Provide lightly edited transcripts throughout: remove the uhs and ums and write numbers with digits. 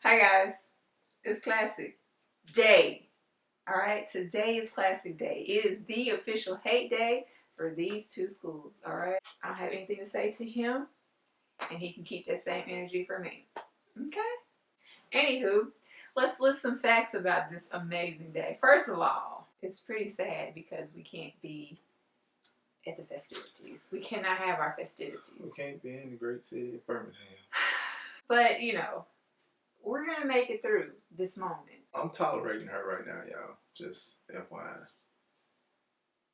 Hi guys, it's Classic Day. Alright, today is Classic Day. It is the official hate day for these two schools. Alright, I don't have anything to say to him, and he can keep that same energy for me. Okay? Anywho, let's list some facts about this amazing day. First of all, it's pretty sad because we can't be at the festivities. We cannot have our festivities. We can't be in the great city of Birmingham. But, we're going to make it through this moment. I'm tolerating her right now, y'all. Just FYI.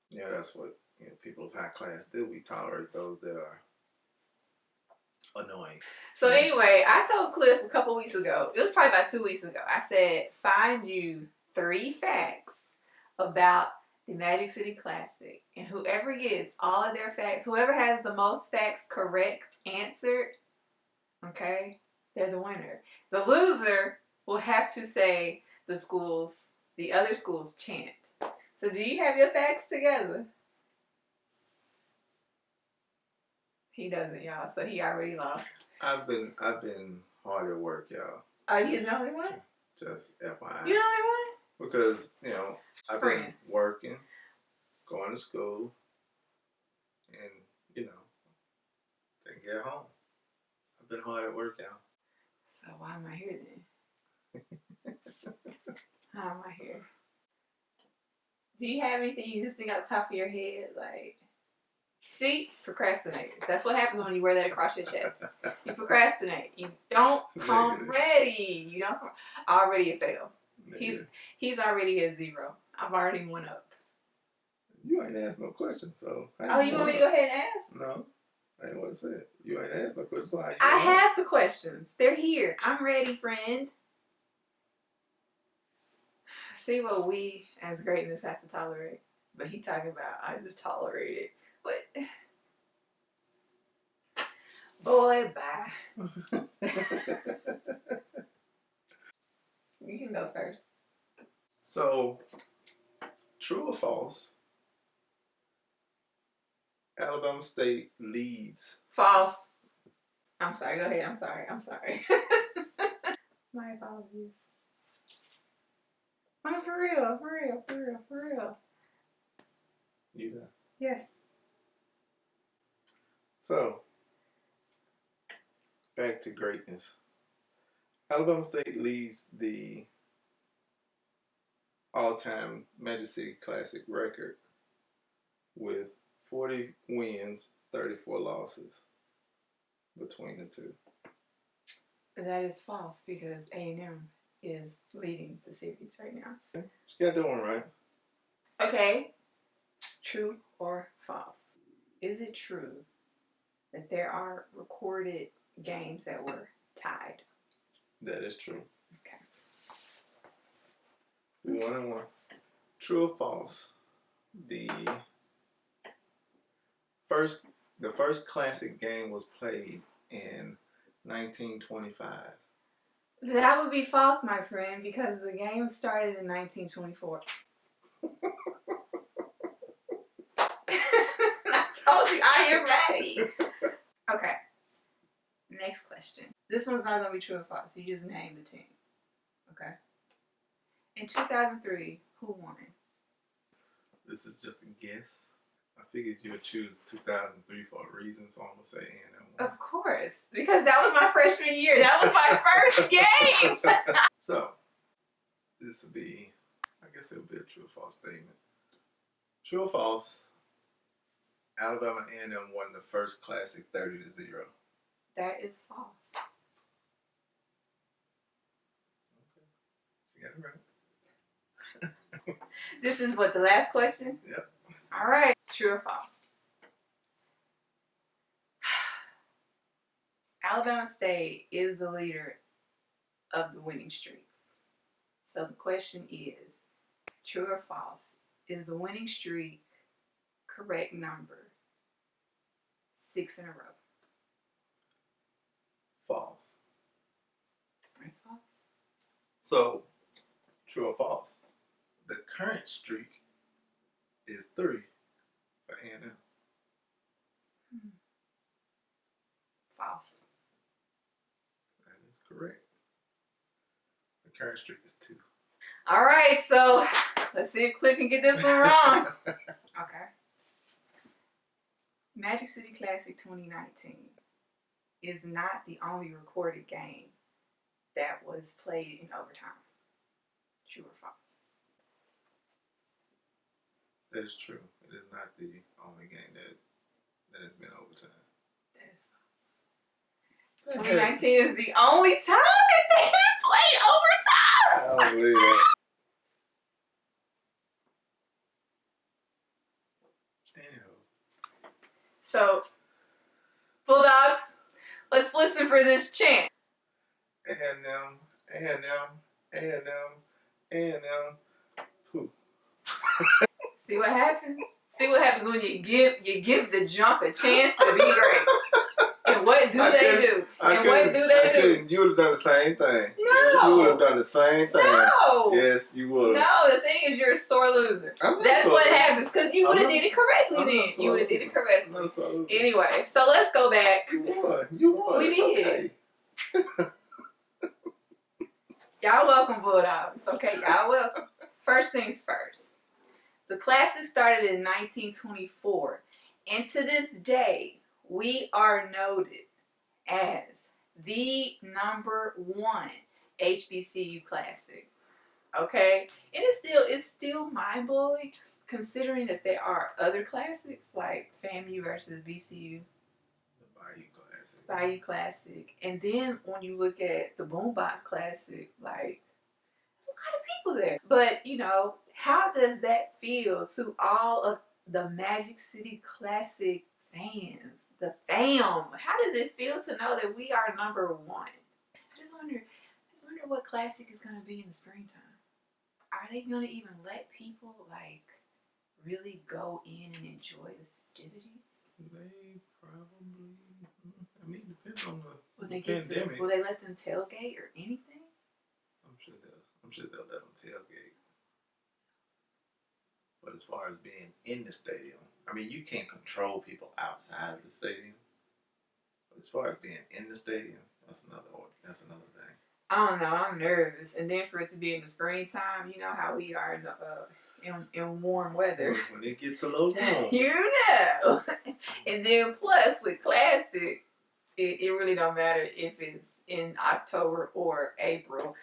Yeah, that's what people of high class do. We tolerate those that are annoying. So anyway, I told Cliff a couple weeks ago, it was probably about 2 weeks ago, I said, find you 3 facts about the Magic City Classic. And whoever gets all of their facts, whoever has the most facts correct answered, okay, they're the winner. The loser will have to say the other schools chant. So do you have your facts together? He doesn't, y'all, so he already lost. I've been hard at work, y'all. Are you the only one? Just FYI. You the only one? Because, I've been working, going to school, and, taking care of home. I've been hard at work, y'all. So why am I here then? How am I here? Do you have anything you just think out the top of your head? See? Procrastinators. That's what happens when you wear that across your chest. You procrastinate. You don't come ready. You don't come already a fail. He's already at 0. I've already went up. You ain't asked no questions, so. Oh, you want me to go ahead and ask? No. I ain't want to say it. You ain't asked no questions, so I have the questions. They're here. I'm ready, friend. See what we as greatness have to tolerate. But he talking about, I just tolerate it. What? Boy, bye. You can go first. So, true or false? Alabama State leads. False. I'm sorry. Go ahead. I'm sorry. My apologies. I'm for real. You there? Yes. So, back to greatness. Alabama State leads the all-time Magic City Classic record with 40 wins, 34 losses between the two. That is false because A&M is leading the series right now. She got that one right. Okay. True or false? Is it true that there are recorded games that were tied? That is true. Okay. 1-1. True or false? The first classic game was played in 1925. That would be false, my friend, because the game started in 1924. I told you, I am ready. Okay. Next question. This one's not going to be true or false. You just name the team. Okay? In 2003, who won? This is just a guess. I figured you would choose 2003 for a reason, so I'm going to say A&M. Of course, because that was my freshman year. That was my first game. So, this would be, I guess it would be a true or false statement. True or false, Alabama A&M won the first classic 30-0. That is false. Okay. She got it right. This is what, the last question? Yep. All right. True or false? Alabama State is the leader of the winning streaks. So the question is, true or false? Is the winning streak correct number 6 in a row? False. That's false. So, true or false? The current streak is 3 for A&M. False. That is correct. current streak is 2. All right, so let's see if Cliff can get this one wrong. Okay. Magic City Classic 2019 is not the only recorded game that was played in overtime. True or false? That is true. It is not the only game that has been overtime. That is false. 2019 is the only time that they can play overtime. I don't believe that. Damn. So, Bulldogs, let's listen for this chant. A&M, pooh. See what happens? See what happens when you give the junk a chance to be great. And what do they do? And what do they do? You would have done the same thing. No. You would have done the same thing. No. Yes, you would have. No, the thing is you're a sore loser. That's what happens because you would have did it correctly then. You would have did it correctly. Anyway, so let's go back. You won. You won. We did. Okay. Y'all welcome, Bulldogs. Okay, y'all welcome. First things first. The Classic started in 1924, and to this day, we are noted as the #1 HBCU Classic. Okay, and it's still mind blowing considering that there are other classics like FAMU versus VCU. Bayou Classic. And then when you look at the Boombox Classic, like, there's a lot of people there. But, you know, how does that feel to all of the Magic City Classic fans? The fam. How does it feel to know that we are #1? I just wonder what Classic is going to be in the springtime. Are they going to even let people, like, really go in and enjoy the festivities? They probably... I mean, it depends on the pandemic. Will they let them tailgate or anything? I'm sure they'll let them tailgate. But as far as being in the stadium, I mean, you can't control people outside of the stadium. But as far as being in the stadium, that's another thing. I don't know. I'm nervous, and then for it to be in the springtime, you know how we are in the in warm weather. When it gets a little warm, you know. And then plus with Classic. It really don't matter if it's in October or April.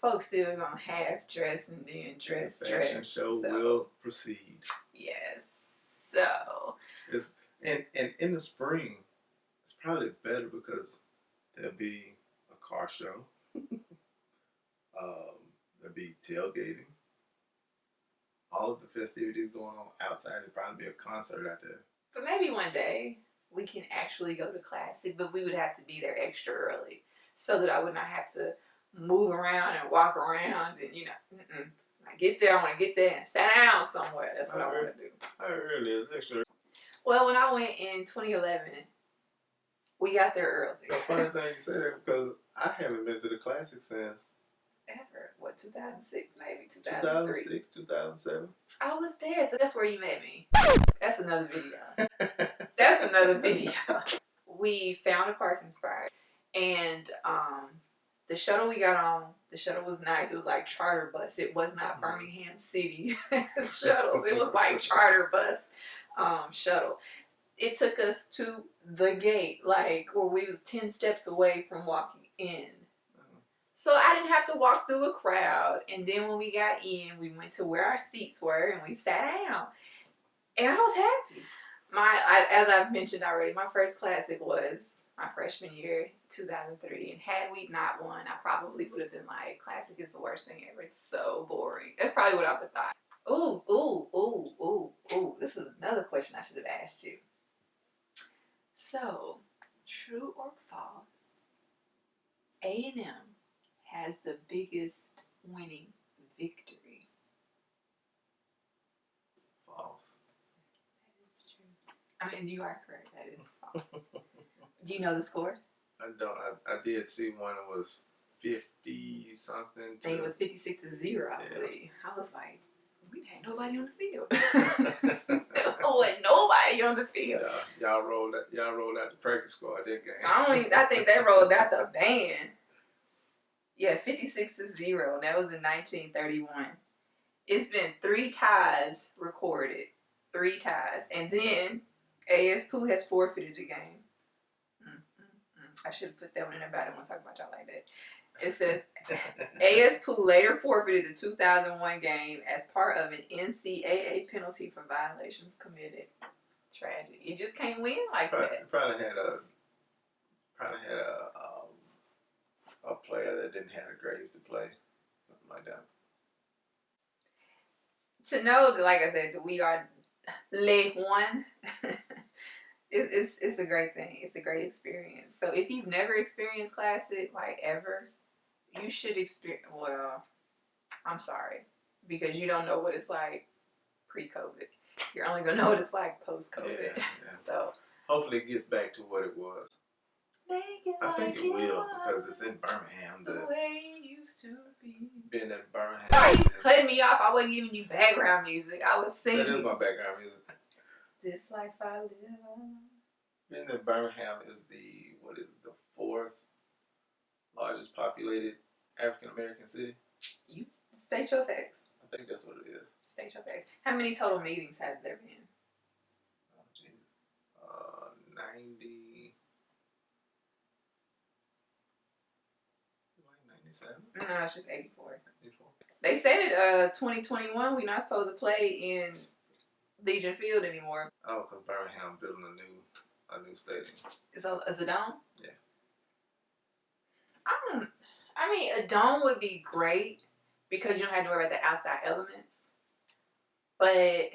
Folks still gonna half dress and then dress. The fashion show will proceed. Yes. So. And in the spring, it's probably better because there'll be a car show. There'll be tailgating. All of the festivities going on outside. There'll probably be a concert out there. But maybe one day we can actually go to Classic, but we would have to be there extra early so that I would not have to move around and walk around and, you know, When I get there, I want to get there and sit down somewhere. That's what I want to do. How early is extra? Well, when I went in 2011, we got there early. The funny thing you say that because I haven't been to the Classic since... Ever. What, 2006 maybe? 2003? 2006, 2007. I was there, so that's where you met me. That's another video. That's another video. We found a parking spot, and the shuttle we got on, the shuttle was nice. It was like charter bus. It was not Birmingham City shuttles. It was like charter bus shuttle. It took us to the gate, like where we was 10 steps away from walking in. So I didn't have to walk through a crowd. And then when we got in, we went to where our seats were and we sat down. And I was happy. As I've mentioned already, my first Classic was my freshman year, 2003. And had we not won, I probably would have been like, Classic is the worst thing ever. It's so boring. That's probably what I would have thought. Ooh. This is another question I should have asked you. So, true or false? A&M has the biggest winning victory. False. That is true. I mean, you are correct. That is false. Do you know the score? I don't. I did see one that was 50 something. I think it was 56-0, I believe. I was like, we had nobody on the field. There wasn't nobody on the field. Y'all rolled out the practice squad that game. I think they rolled out the band. Yeah, 56-0. That was in 1931. It's been 3 ties recorded. 3 ties. And then ASU has forfeited the game. I should have put that one in about it. I won't talk about y'all like that. It says ASU later forfeited the 2001 game as part of an NCAA penalty for violations committed. Tragic. You just can't win like that. Probably had a player that didn't have the grades to play, something like that. To know that, like I said, that we are League One, it's a great thing. It's a great experience. So if you've never experienced Classic, like ever, you should experience. Well, I'm sorry, because you don't know what it's like pre-COVID. You're only gonna know what it's like post-COVID. Yeah. So hopefully it gets back to what it was. I think it will, because it's in Birmingham. The way it used to be. Being in Birmingham. Why are you cutting me off? I wasn't giving you background music. I was singing. That is my background music. This life I live on. Being in Birmingham is the 4th largest populated African American city. You state your facts. I think that's what it is. State your facts. How many total meetings have there been? Oh, geez. 90. 97? No, it's just 84. 84. They said it 2021 we're not supposed to play in Legion Field anymore. Oh, because Birmingham building a new stadium. Is a dome? Yeah. I mean, a dome would be great because you don't have to worry about the outside elements. But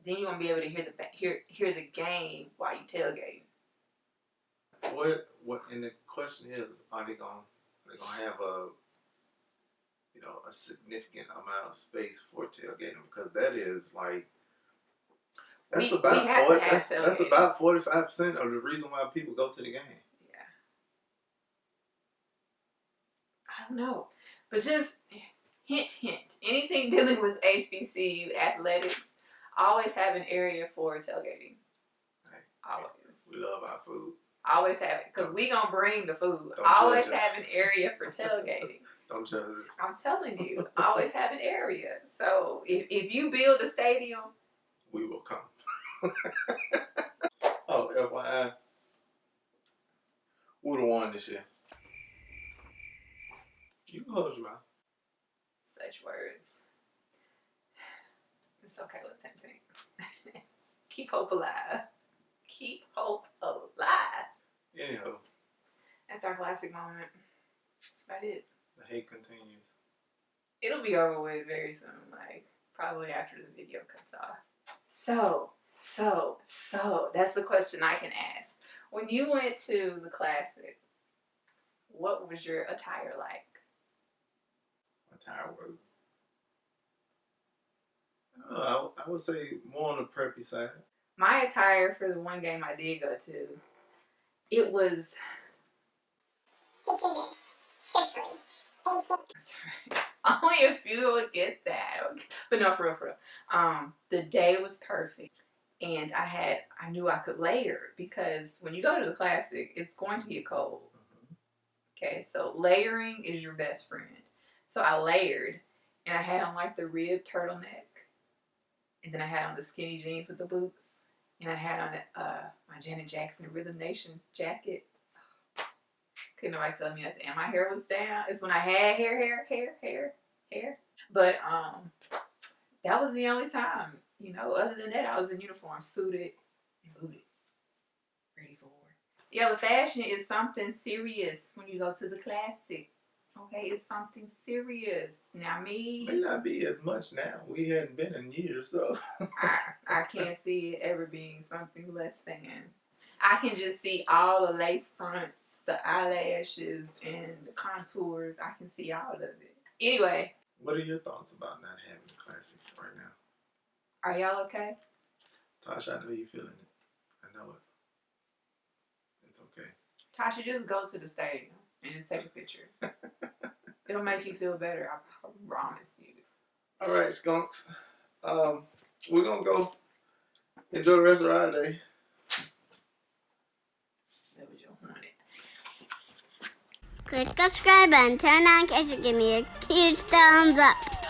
then you won't be able to hear the game while you tailgate. What? And the question is, are they gonna have a significant amount of space for tailgating? Because that is like that's about 45% of the reason why people go to the game. Yeah. I don't know, but just hint. Anything dealing with HBCU athletics, always have an area for tailgating. Right. Always. We love our food. Always have it, because we gonna bring the food. Always have an area for tailgating. Don't judge us. I'm telling you, always have an area. So if you build a stadium, we will come. Oh, FYI, who would have won this year? You can close your mouth. Such words. It's okay, let's think. Keep hope alive. Keep hope alive. Anyhow. That's our classic moment. That's about it. The hate continues. It'll be over with very soon, like probably after the video cuts off. So, that's the question I can ask. When you went to the Classic, what was your attire like? Attire was, I would say more on the preppy side. My attire for the one game I did go to, it was... Sorry. Only a few will get that. Okay. But no, for real. The day was perfect. And I knew I could layer, because when you go to the Classic, it's going to get cold. Okay, so layering is your best friend. So I layered, and I had on like the ribbed turtleneck, and then I had on the skinny jeans with the boots, and I had on my Janet Jackson Rhythm Nation jacket. Couldn't nobody tell me nothing. And my hair was down. It's when I had hair. But that was the only time. Other than that, I was in uniform, suited and booted, ready for war. Yeah, but fashion is something serious when you go to the Classic. Okay, it's something serious. Now me... May not be as much now. We hadn't been in years, so... I can't see it ever being something less than. I can just see all the lace fronts, the eyelashes, and the contours. I can see all of it. Anyway. What are your thoughts about not having the Classic right now? Are y'all okay? Tasha, I know you're feeling it. I know it. It's okay. Tasha, just go to the stadium and just take a picture. It'll make you feel better. I promise you. All right, skunks. We're going to go enjoy the rest of our day. Click subscribe and turn on notifications. Give me a huge thumbs up.